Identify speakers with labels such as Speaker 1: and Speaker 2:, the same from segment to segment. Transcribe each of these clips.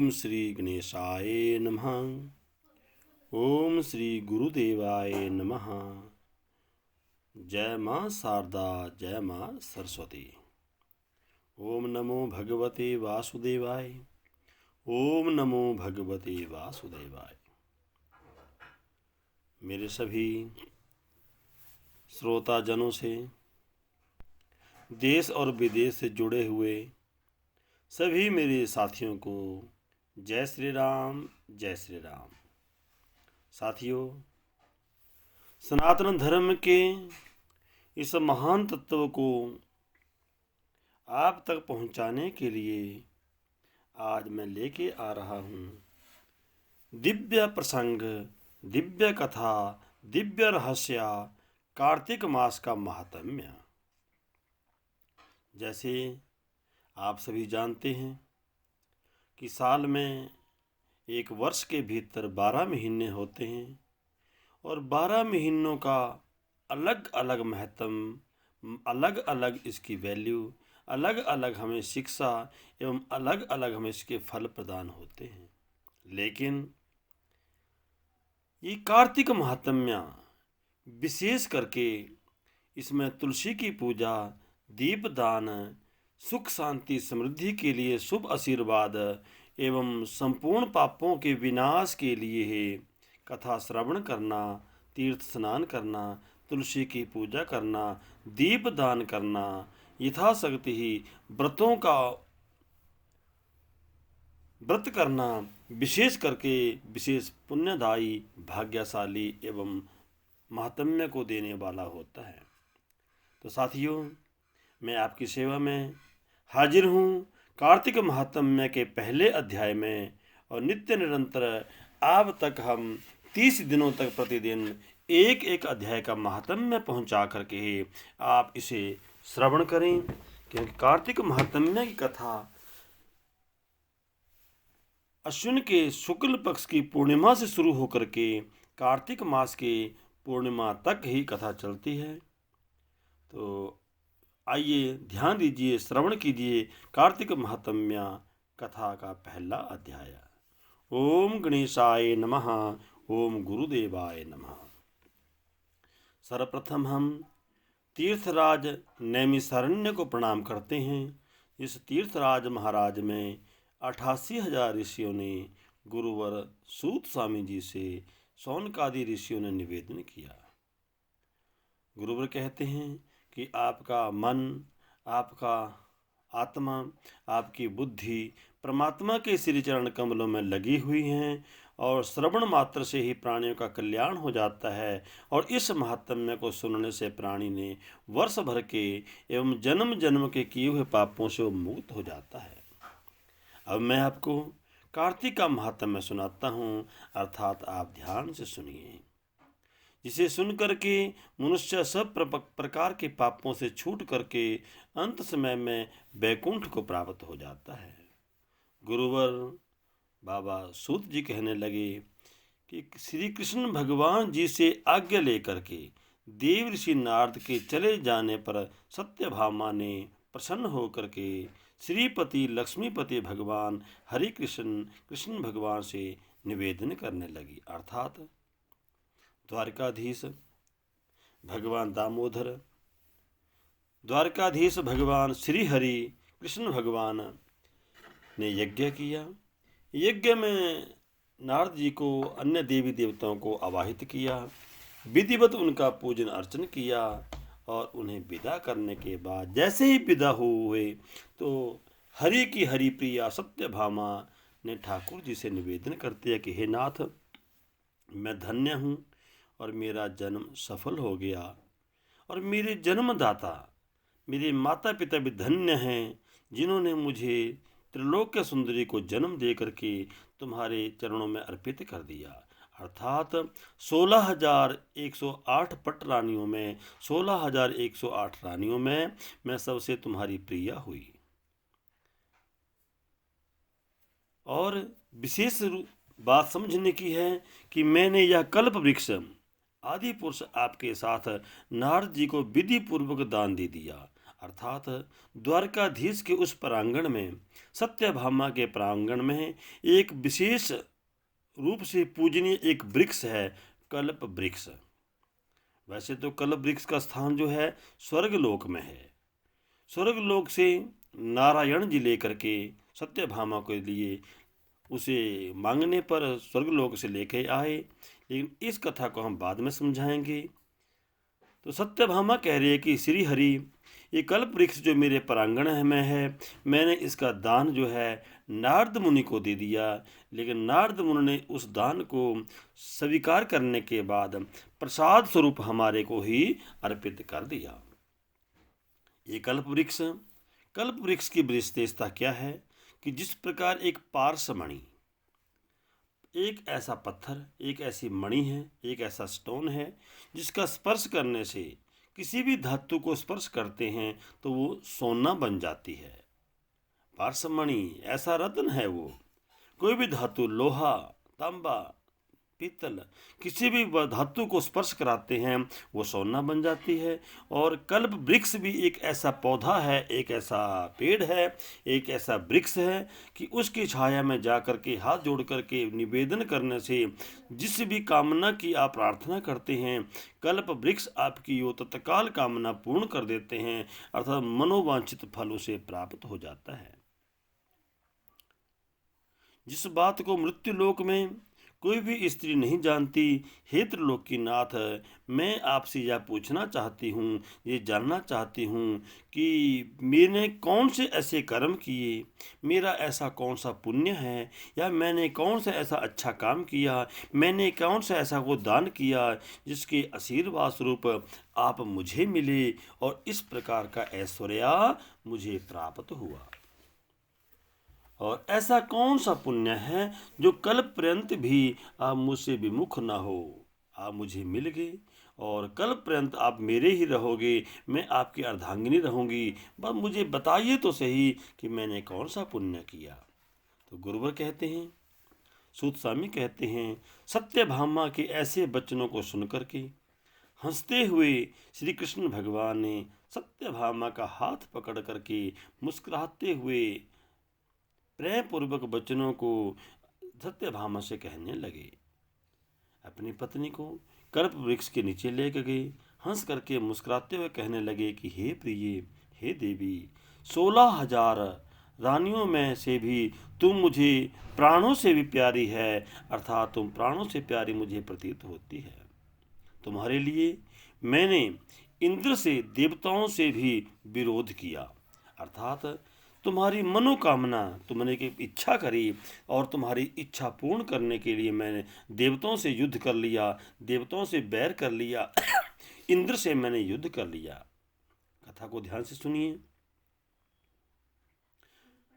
Speaker 1: ओम श्री गणेशाय नमः। ओम श्री गुरुदेवाय नमः। जय माँ शारदा, जय माँ सरस्वती। ओम नमो भगवते वासुदेवाय। ओम नमो भगवते वासुदेवाय। मेरे सभी श्रोताजनों से, देश और विदेश से जुड़े हुए सभी मेरे साथियों को जय श्री राम, जय श्री राम। साथियों, सनातन धर्म के इस महान तत्व को आप तक पहुंचाने के लिए आज मैं लेके आ रहा हूं दिव्य प्रसंग, दिव्य कथा, दिव्य रहस्य, कार्तिक मास का महात्म्य। जैसे आप सभी जानते हैं कि साल में एक वर्ष के भीतर 12 महीने होते हैं और 12 महीनों का अलग अलग महत्व, अलग अलग इसकी वैल्यू, अलग अलग हमें शिक्षा एवं अलग अलग हमें इसके फल प्रदान होते हैं। लेकिन ये कार्तिक महात्म्य विशेष करके इसमें तुलसी की पूजा, दीपदान, सुख शांति समृद्धि के लिए शुभ आशीर्वाद एवं संपूर्ण पापों के विनाश के लिए है। कथा श्रवण करना, तीर्थ स्नान करना, तुलसी की पूजा करना, दीपदान करना, यथाशक्ति ही व्रतों का व्रत करना विशेष करके विशेष पुण्यदायी, भाग्यशाली एवं महात्म्य को देने वाला होता है। तो साथियों, मैं आपकी सेवा में हाजिर हूँ कार्तिक महात्म्य के पहले अध्याय में, और नित्य निरंतर अब तक हम 30 दिनों तक प्रतिदिन एक एक अध्याय का महात्म्य पहुँचा करके आप इसे श्रवण करें, क्योंकि कार्तिक महात्म्य की कथा अश्विन के शुक्ल पक्ष की पूर्णिमा से शुरू होकर के कार्तिक मास के पूर्णिमा तक ही कथा चलती है। तो आइए ध्यान दीजिए, श्रवण कीजिए कार्तिक महात्म्य कथा का पहला अध्याय। ओम गणेशाय नमः। ओम गुरुदेवाय नमः। सर्वप्रथम हम तीर्थराज नैमिषारण्य को प्रणाम करते हैं। इस तीर्थराज महाराज में 88,000 ऋषियों ने गुरुवर सूत स्वामी जी से शौनकादि ऋषियों ने निवेदन किया। गुरुवर कहते हैं कि आपका मन, आपका आत्मा, आपकी बुद्धि परमात्मा के श्री चरण कमलों में लगी हुई हैं और श्रवण मात्र से ही प्राणियों का कल्याण हो जाता है, और इस महात्म्य को सुनने से प्राणी ने वर्ष भर के एवं जन्म जन्म के किए हुए पापों से वो मुक्त हो जाता है। अब मैं आपको कार्तिक का महात्म्य सुनाता हूँ, अर्थात आप ध्यान से सुनिए, जिसे सुन करके मनुष्य सब प्रकार के पापों से छूट करके अंत समय में वैकुंठ को प्राप्त हो जाता है। गुरुवर बाबा सूत जी कहने लगे कि श्री कृष्ण भगवान जी से आज्ञा लेकर के देव ऋषि नारद के चले जाने पर सत्यभामा ने प्रसन्न होकर के श्रीपति लक्ष्मीपति भगवान हरि कृष्ण भगवान से निवेदन करने लगी, अर्थात द्वारकाधीश भगवान दामोदर, द्वारकाधीश भगवान श्री हरि कृष्ण भगवान ने यज्ञ किया। यज्ञ में नारद जी को अन्य देवी देवताओं को आवाहित किया, विधिवत उनका पूजन अर्चन किया, और उन्हें विदा करने के बाद जैसे ही विदा हुए तो हरि की हरि प्रिया सत्यभामा ने ठाकुर जी से निवेदन करते हैं कि हे नाथ, मैं धन्य हूँ और मेरा जन्म सफल हो गया, और मेरे जन्मदाता मेरे माता पिता भी धन्य हैं, जिन्होंने मुझे त्रिलोक्य सुंदरी को जन्म दे करके तुम्हारे चरणों में अर्पित कर दिया। अर्थात 16,108 पट रानियों में 16,108 रानियों में मैं सबसे तुम्हारी प्रिया हुई। और विशेष बात समझने की है कि मैंने यह कल्प वृक्ष आदि पुरुष आपके साथ नारद जी को विधि पूर्वक दान दे दिया। अर्थात द्वारकाधीश के उस प्रांगण में, सत्यभामा के प्रांगण में एक विशेष रूप से पूजनीय एक वृक्ष है, कल्प वृक्ष। वैसे तो कल्प वृक्ष का स्थान जो है स्वर्गलोक में है। स्वर्गलोक से नारायण जी लेकर के सत्यभामा के लिए उसे मांगने पर स्वर्गलोक से लेके आए, लेकिन इस कथा को हम बाद में समझाएंगे। तो सत्यभामा कह रही है कि श्री हरि, ये कल्प वृक्ष जो मेरे प्रांगण में है, मैंने इसका दान जो है नारद मुनि को दे दिया, लेकिन नारद मुनि ने उस दान को स्वीकार करने के बाद प्रसाद स्वरूप हमारे को ही अर्पित कर दिया। ये कल्प वृक्ष की विशेषता क्या है कि जिस प्रकार एक पारसमणि, एक ऐसा पत्थर, एक ऐसी मणि है, एक ऐसा स्टोन है जिसका स्पर्श करने से, किसी भी धातु को स्पर्श करते हैं तो वो सोना बन जाती है। पारसमणि ऐसा रत्न है वो। कोई भी धातु, लोहा, तांबा, पीतल, किसी भी धातु को स्पर्श कराते हैं वो सोना बन जाती है। और कल्प वृक्ष भी एक ऐसा पौधा है, एक ऐसा पेड़ है, एक ऐसा वृक्ष है कि उसकी छाया में जा कर के हाथ जोड़ कर के निवेदन करने से जिस भी कामना की आप प्रार्थना करते हैं, कल्प वृक्ष आपकी वो तत्काल कामना पूर्ण कर देते हैं, अर्थात मनोवांछित फल उसे प्राप्त हो जाता है। जिस बात को मृत्यु लोक में कोई भी स्त्री नहीं जानती, हे त्रिलोकीनाथ, मैं आपसे यह पूछना चाहती हूँ, ये जानना चाहती हूँ कि मैंने कौन से ऐसे कर्म किए, मेरा ऐसा कौन सा पुण्य है, या मैंने कौन सा ऐसा अच्छा काम किया, मैंने कौन सा ऐसा वो दान किया जिसके आशीर्वाद स्वरूप आप मुझे मिले और इस प्रकार का ऐश्वर्य मुझे प्राप्त हुआ। और ऐसा कौन सा पुण्य है जो कल पर्यंत भी आप मुझसे विमुख न हो, आप मुझे मिल गए और कल पर्यंत आप मेरे ही रहोगे, मैं आपकी अर्धांगिनी रहूंगी। बस मुझे बताइए तो सही कि मैंने कौन सा पुण्य किया। तो गुरुवर कहते हैं, सूत स्वामी कहते हैं, सत्यभामा के ऐसे वचनों को सुनकर के हंसते हुए श्री कृष्ण भगवान ने सत्यभामा का हाथ पकड़ करके मुस्कुराते हुए प्रेम पूर्वक वचनों को सत्यभामा से कहने लगे। अपनी पत्नी को कल्प वृक्ष के नीचे ले गए, हंस करके मुस्कुराते हुए कहने लगे कि हे प्रिय, हे देवी, 16,000 रानियों में से भी तुम मुझे प्राणों से भी प्यारी है, अर्थात तुम प्राणों से प्यारी मुझे प्रतीत होती है। तुम्हारे लिए मैंने इंद्र से, देवताओं से भी विरोध किया, अर्थात तुम्हारी मनोकामना, तुमने की इच्छा करी और तुम्हारी इच्छा पूर्ण करने के लिए मैंने देवताओं से युद्ध कर लिया, देवताओं से बैर कर लिया, इंद्र से मैंने युद्ध कर लिया। कथा को ध्यान से सुनिए।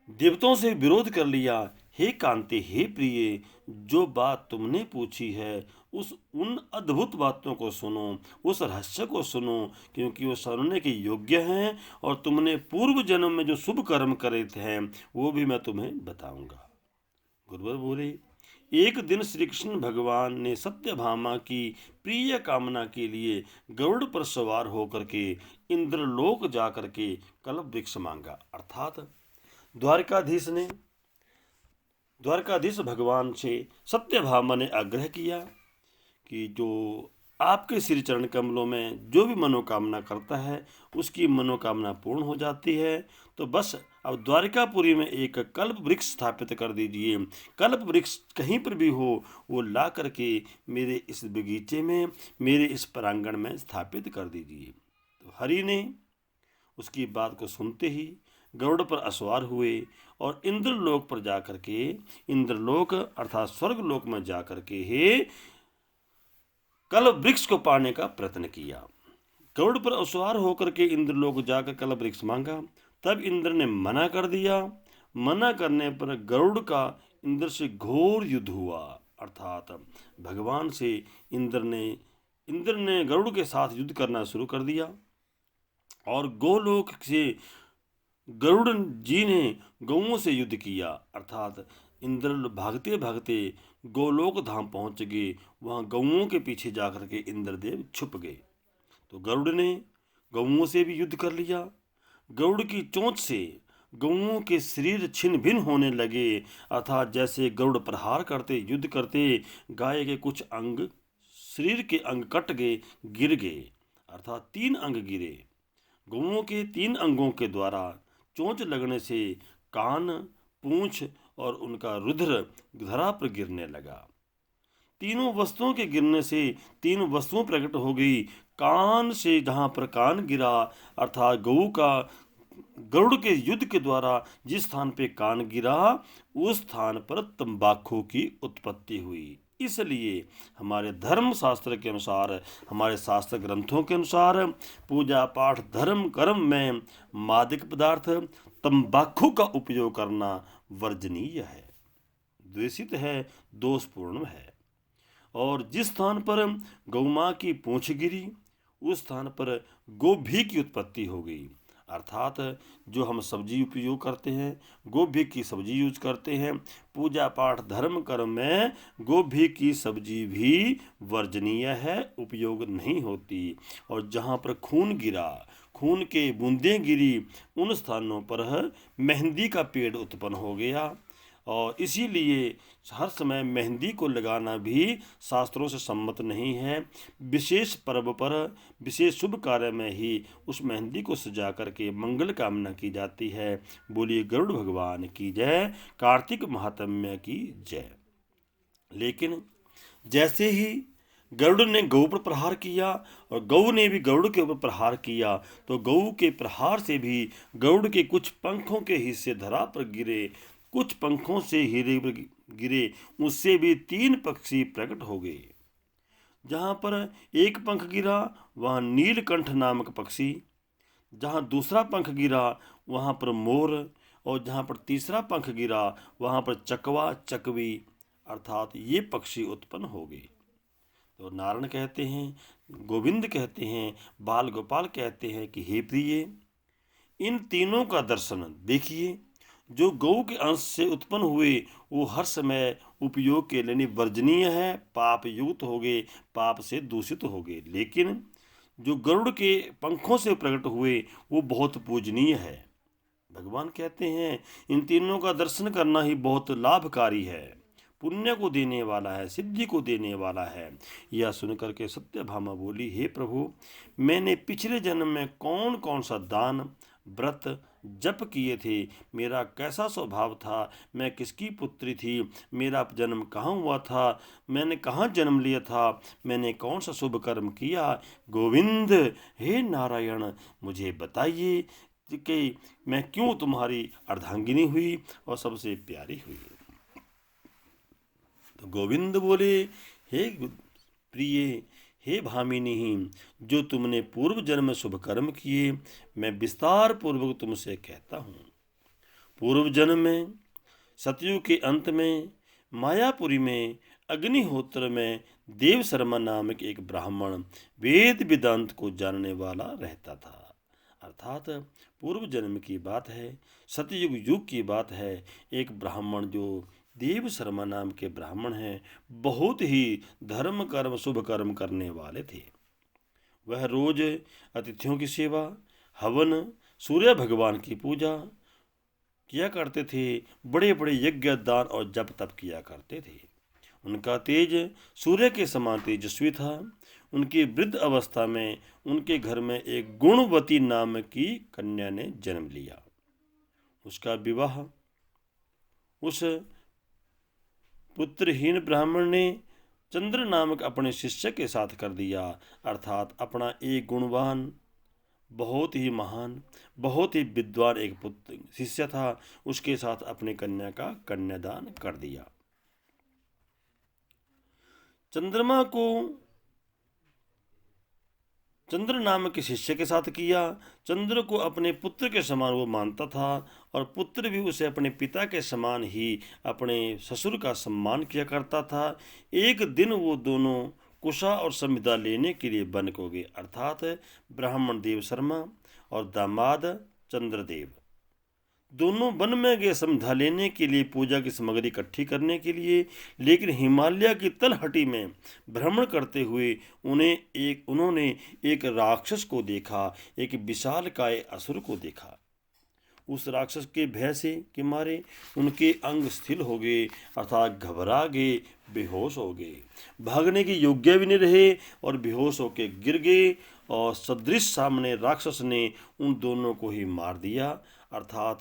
Speaker 1: देवताओं से विरोध कर लिया। हे कांति, हे प्रिय, जो बात तुमने पूछी है उन अद्भुत बातों को सुनो, उस रहस्य को सुनो, क्योंकि वो सुनने के योग्य हैं और तुमने पूर्व जन्म में जो शुभ कर्म करे थे वो भी मैं तुम्हें बताऊंगा। गुरुवर बोले, एक दिन श्री कृष्ण भगवान ने सत्यभामा की प्रिय कामना के लिए गरुड़ पर सवार होकर के इंद्रलोक जाकर के कल्प वृक्ष मांगा। अर्थात द्वारकाधीश भगवान से सत्यभामा ने आग्रह किया कि जो आपके श्री चरण कमलों में जो भी मनोकामना करता है उसकी मनोकामना पूर्ण हो जाती है। तो बस अब द्वारिकापुरी में एक कल्प वृक्ष स्थापित कर दीजिए। कल्प वृक्ष कहीं पर भी हो वो ला करके मेरे इस बगीचे में, मेरे इस प्रांगण में स्थापित कर दीजिए। तो हरि ने उसकी बात को सुनते ही गरुड़ पर असवार हुए और इंद्रलोक पर जाकर के, इंद्रलोक अर्थात स्वर्गलोक में जाकर के हे कल्प वृक्ष को पाने का प्रयत्न किया। गरुड़ पर असवार होकर के इंद्रलोक जाकर कल्प वृक्ष मांगा, तब इंद्र ने मना कर दिया। मना करने पर गरुड़ का इंद्र से घोर युद्ध हुआ, अर्थात भगवान से इंद्र ने गरुड़ के साथ युद्ध करना शुरू कर दिया और गोलोक से गरुड़ जी ने गौओं से युद्ध किया। अर्थात इंद्र भागते भागते गोलोक धाम पहुंच गए, वहां गौओं के पीछे जाकर के इंद्रदेव छुप गए। तो गरुड़ ने गौओं से भी युद्ध कर लिया, गरुड़ की चोंच से गौओं के शरीर छिन्न भिन्न होने लगे, अर्थात जैसे गरुड़ प्रहार करते, युद्ध करते, गाय के कुछ अंग, शरीर के अंग कट गए, गिर गए, अर्थात 3 अंग गिरे। गौओं के 3 अंगों के द्वारा चोंच लगने से कान, पूंछ और उनका रुधिर धरा पर गिरने लगा। तीनों वस्तुओं के गिरने से 3 वस्तुएं प्रकट हो गई। कान से जहाँ पर कान गिरा, अर्थात गऊ का गरुड़ के युद्ध के द्वारा जिस स्थान पे कान गिरा, उस स्थान पर तंबाकू की उत्पत्ति हुई। इसलिए हमारे धर्म शास्त्र के अनुसार, हमारे शास्त्र ग्रंथों के अनुसार, पूजा पाठ धर्म कर्म में मादक पदार्थ तंबाकू का उपयोग करना वर्जनीय है, द्वेषित है, दोषपूर्ण है। और जिस स्थान पर गौमाँ की पूंछ गिरी, उस स्थान पर गोभी की उत्पत्ति हो गई, अर्थात जो हम सब्जी उपयोग करते हैं, गोभी की सब्जी यूज करते हैं। पूजा पाठ धर्म कर्म में गोभी की सब्जी भी वर्जनीय है, उपयोग नहीं होती। और जहाँ पर खून गिरा, खून के बूंदें गिरी, उन स्थानों पर मेहंदी का पेड़ उत्पन्न हो गया। और इसीलिए हर समय मेहंदी को लगाना भी शास्त्रों से सम्मत नहीं है। विशेष पर्व पर, विशेष शुभ कार्य में ही उस मेहंदी को सजा करके मंगल कामना की जाती है। बोलिए गरुड़ भगवान की जय, कार्तिक महात्म्य की जय। लेकिन जैसे ही गरुड़ ने गऊ पर प्रहार किया और गऊ ने भी गरुड़ के ऊपर प्रहार किया, तो गऊ के प्रहार से भी गरुड़ के कुछ पंखों के हिस्से धरा पर गिरे, कुछ पंखों से हीरे गिरे, उससे भी 3 पक्षी प्रकट हो गए। जहाँ पर एक पंख गिरा वहाँ नीलकंठ नामक पक्षी, जहाँ दूसरा पंख गिरा वहाँ पर मोर, और जहाँ पर तीसरा पंख गिरा वहाँ पर चकवा चकवी, अर्थात ये पक्षी उत्पन्न हो गए। तो नारायण कहते हैं, गोविंद कहते हैं, बाल गोपाल कहते हैं कि हे प्रिय, इन तीनों का दर्शन देखिए। जो गौ के अंश से उत्पन्न हुए वो हर समय उपयोग के लिए वर्जनीय है, पाप युक्त हो गए, पाप से दूषित हो गए। लेकिन जो गरुड़ के पंखों से प्रकट हुए वो बहुत पूजनीय है। भगवान कहते हैं इन तीनों का दर्शन करना ही बहुत लाभकारी है, पुण्य को देने वाला है, सिद्धि को देने वाला है। यह सुनकर के सत्यभामा बोली, हे प्रभु, मैंने पिछले जन्म में कौन कौन सा दान व्रत जप किए थे, मेरा कैसा स्वभाव था, मैं किसकी पुत्री थी, मेरा जन्म कहाँ हुआ था, मैंने कहाँ जन्म लिया था, मैंने कौन सा शुभ कर्म किया। गोविंद, हे नारायण, मुझे बताइए कि मैं क्यों तुम्हारी अर्धांगिनी हुई और सबसे प्यारी हुई। तो गोविंद बोले, हे प्रिय, हे भामिनी, जो तुमने पूर्व जन्म में शुभ कर्म किए मैं विस्तार पूर्वक तुमसे कहता हूँ। पूर्व जन्म में सतयुग के अंत में मायापुरी में अग्निहोत्र में देव शर्मा नामक एक ब्राह्मण वेद वेदांत को जानने वाला रहता था। अर्थात पूर्व जन्म की बात है, सतयुग युग की बात है। एक ब्राह्मण जो देव शर्मा नाम के ब्राह्मण हैं, बहुत ही धर्म कर्म शुभ कर्म करने वाले थे। वह रोज अतिथियों की सेवा, हवन, सूर्य भगवान की पूजा किया करते थे, बड़े बड़े यज्ञ दान और जप तप किया करते थे। उनका तेज सूर्य के समान तेजस्वी था। उनकी वृद्ध अवस्था में उनके घर में एक गुणवती नाम की कन्या ने जन्म लिया। उसका विवाह उस पुत्रहीन ब्राह्मण ने चंद्र नामक अपने शिष्य के साथ कर दिया। अर्थात अपना एक गुणवान, बहुत ही महान, बहुत ही विद्वान एक पुत्र शिष्य था, उसके साथ अपनी कन्या का कन्यादान कर दिया। चंद्रमा को चंद्र नामक के शिष्य के साथ किया। चंद्र को अपने पुत्र के समान वो मानता था और पुत्र भी उसे अपने पिता के समान ही अपने ससुर का सम्मान किया करता था। एक दिन वो दोनों कुशा और संविदा लेने के लिए वन को गए। अर्थात ब्राह्मण देव शर्मा और दामाद चंद्रदेव दोनों वन में गए संविदा लेने के लिए, पूजा की सामग्री इकट्ठी करने के लिए। लेकिन हिमालय की तलहटी में भ्रमण करते हुए उन्होंने एक राक्षस को देखा, एक विशालकाय असुर को देखा। उस राक्षस के भय से के मारे उनके अंग स्थिर हो गए, अर्थात घबरा गए, बेहोश हो गए, भागने के योग्य भी नहीं रहे और बेहोश होकर गिर गए। और सदृश सामने राक्षस ने उन दोनों को ही मार दिया, अर्थात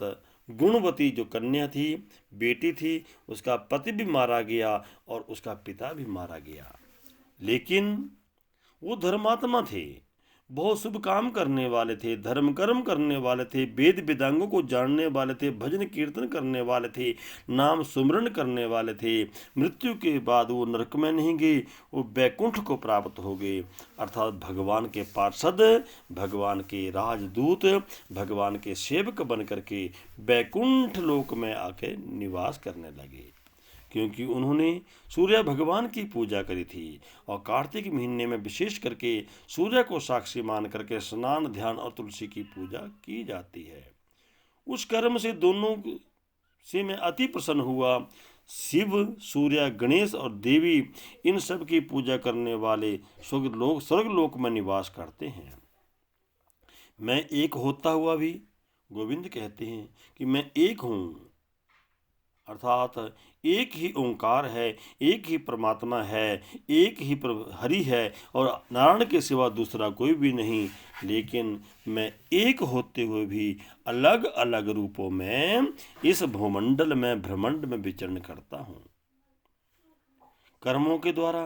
Speaker 1: गुणवती जो कन्या थी, बेटी थी, उसका पति भी मारा गया और उसका पिता भी मारा गया। लेकिन वो धर्मात्मा थे, बहुत शुभ काम करने वाले थे, धर्म कर्म करने वाले थे, वेद वेदांगों को जानने वाले थे, भजन कीर्तन करने वाले थे, नाम सुमरण करने वाले थे। मृत्यु के बाद वो नरक में नहीं गए, वो बैकुंठ को प्राप्त हो गए, अर्थात भगवान के पार्षद, भगवान के राजदूत, भगवान के सेवक बन करके बैकुंठ लोक में आके निवास करने लगे, क्योंकि उन्होंने सूर्य भगवान की पूजा करी थी। और कार्तिक महीने में विशेष करके सूर्य को साक्षी मान करके स्नान, ध्यान और तुलसी की पूजा की जाती है। उस कर्म से दोनों से मैं अति प्रसन्न हुआ। शिव, सूर्य, गणेश और देवी, इन सब की पूजा करने वाले स्वर्गलोक में निवास करते हैं। मैं एक होता हुआ भी, गोविंद कहते हैं कि मैं एक हूँ, अर्थात एक ही ओंकार है, एक ही परमात्मा है, एक ही हरि है और नारायण के सिवा दूसरा कोई भी नहीं। लेकिन मैं एक होते हुए भी अलग अलग रूपों में इस भूमंडल में, ब्रह्मांड में विचरण करता हूँ। कर्मों के द्वारा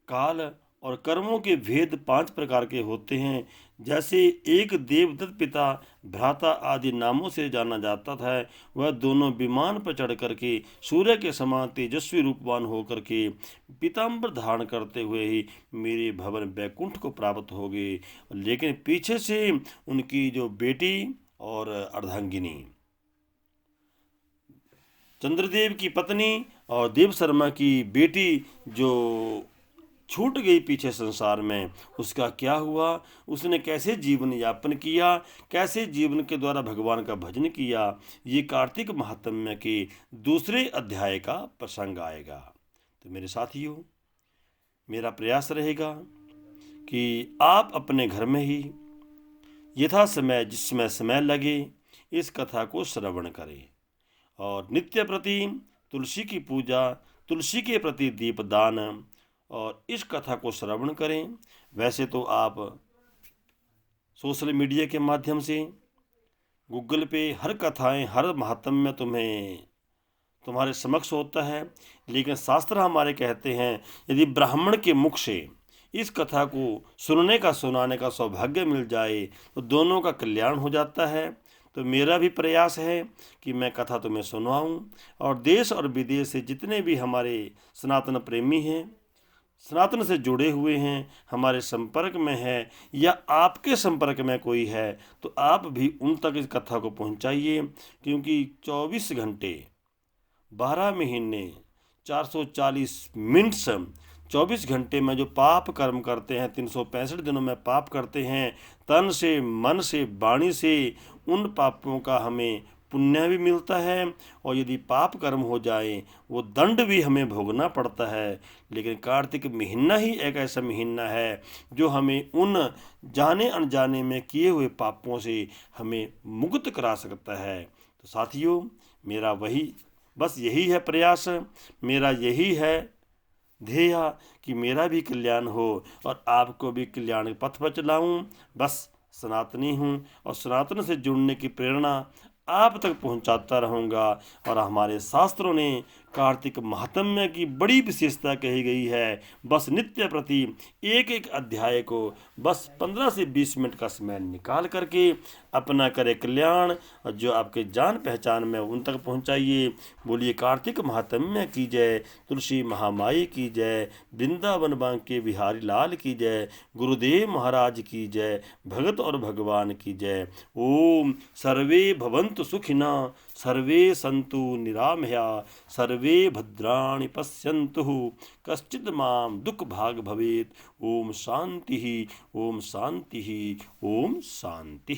Speaker 1: काल और कर्मों के भेद 5 प्रकार के होते हैं। जैसे एक देवदत्त, पिता, भ्राता आदि नामों से जाना जाता था, वह दोनों विमान पर चढ़ करके सूर्य के समान तेजस्वी रूपवान होकर के पीताम्बर धारण करते हुए ही मेरे भवन बैकुंठ को प्राप्त हो गए। लेकिन पीछे से उनकी जो बेटी और अर्धांगिनी, चंद्रदेव की पत्नी और देव शर्मा की बेटी जो छूट गई पीछे संसार में, उसका क्या हुआ, उसने कैसे जीवन यापन किया, कैसे जीवन के द्वारा भगवान का भजन किया, ये कार्तिक महात्म्य के दूसरे अध्याय का प्रसंग आएगा। तो मेरे साथियों, मेरा प्रयास रहेगा कि आप अपने घर में ही यथा समय, जिसमें समय लगे, इस कथा को श्रवण करें और नित्य प्रति तुलसी की पूजा, तुलसी के प्रति दीपदान और इस कथा को श्रवण करें। वैसे तो आप सोशल मीडिया के माध्यम से, गूगल पे हर कथाएं, हर महात्म्य तुम्हारे समक्ष होता है, लेकिन शास्त्र हमारे कहते हैं यदि ब्राह्मण के मुख से इस कथा को सुनने का, सुनाने का सौभाग्य मिल जाए तो दोनों का कल्याण हो जाता है। तो मेरा भी प्रयास है कि मैं कथा तुम्हें सुनाऊं और देश और विदेश से जितने भी हमारे सनातन प्रेमी हैं, सनातन से जुड़े हुए हैं, हमारे संपर्क में है या आपके संपर्क में कोई है, तो आप भी उन तक इस कथा को पहुंचाइए। क्योंकि 24 घंटे, 12 महीने, 440 मिनट्स, 24 घंटे में जो पाप कर्म करते हैं, 365 दिनों में पाप करते हैं, तन से, मन से, वाणी से, उन पापों का हमें पुण्य भी मिलता है और यदि पाप कर्म हो जाए वो दंड भी हमें भोगना पड़ता है। लेकिन कार्तिक महीना ही एक ऐसा महीना है जो हमें उन जाने अनजाने में किए हुए पापों से हमें मुक्त करा सकता है। तो साथियों, मेरा बस यही है प्रयास, मेरा यही है ध्येय कि मेरा भी कल्याण हो और आपको भी कल्याण के पथ पर चलाऊं। बस सनातनी हूँ और सनातन से जुड़ने की प्रेरणा आप तक पहुंचाता रहूँगा। और हमारे शास्त्रों ने कार्तिक महात्म्य की बड़ी विशेषता कही गई है। बस नित्य प्रति एक एक अध्याय को बस 15 से 20 मिनट का समय निकाल करके अपना करे कल्याण और जो आपके जान पहचान में उन तक पहुंचाइए। बोलिए कार्तिक महात्म्य की जय, तुलसी महामाई की जय, वृंदावन बांके बिहारी लाल की जय, गुरुदेव महाराज की जय, भगत और भगवान की जय। ओम सर्वे भवन्तु सुखिना, सर्वे सन्तु निरामया, सर्वे भद्राणि पश्यन्तु, कश्चित् मां दुःखभाग् भवेत्। ओम शांति, ओम शांति, ओम शांति।